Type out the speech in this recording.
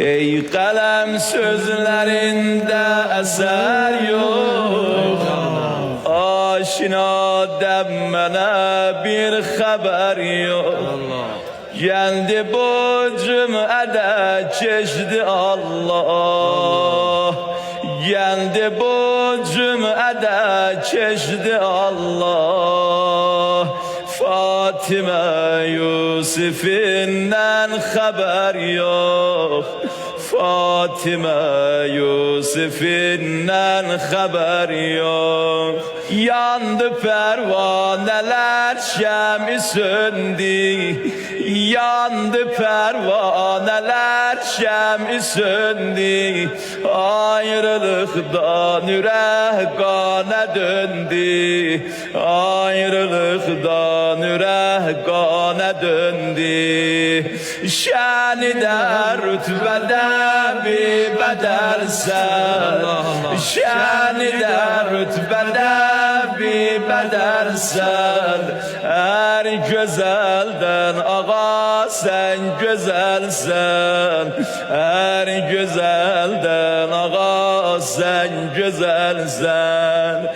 Ey kalem sözlerinde eser yok, aşina demmene bir haber yok. Geldi bu cümlede çeşdi Allah, geldi bu cümlede çeşdi Allah. Fatime Yusuf'inden haber yok, Fatime Yusuf'inden haber yok. Yandı pervaneler, şemi söndü, yandı pervaneler, şemi söndü. Ayrılıktan yüreğane döndü, ayrılıktan yüreğane döndü. Şeni de rütbede bir bedelsen, şeni de rütbede bir bedelsen. Her güzelden ağa sen güzelsen, her güzelden ağa sen güzelsen.